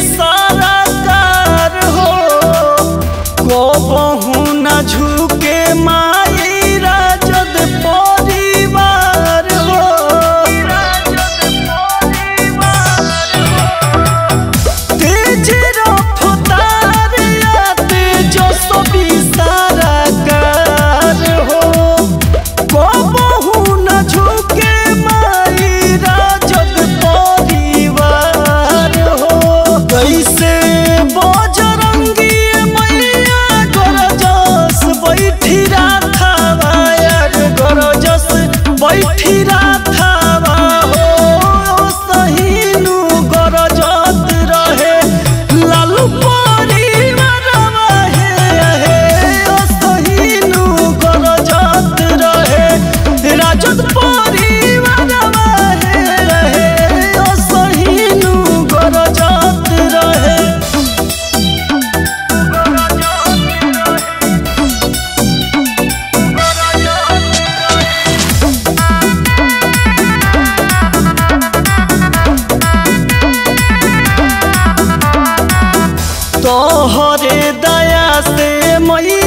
सरकार हो कबहू न झुके माई राजद परिवार हो। तेज रफ्तार तेजस्वी सरकार हो कबहू न झुके माई राजद परिवार हो। कैसे बजरंगी मैया गरजस बैठी राथावा यार गरजस बैठी राथावा हो सहीनु गरजत रहे लालू परिवारवा हे सहीनु गरजत रहे राजद परिवारवा हे सहीनु गरजत रहे। तोहरे दया से मैया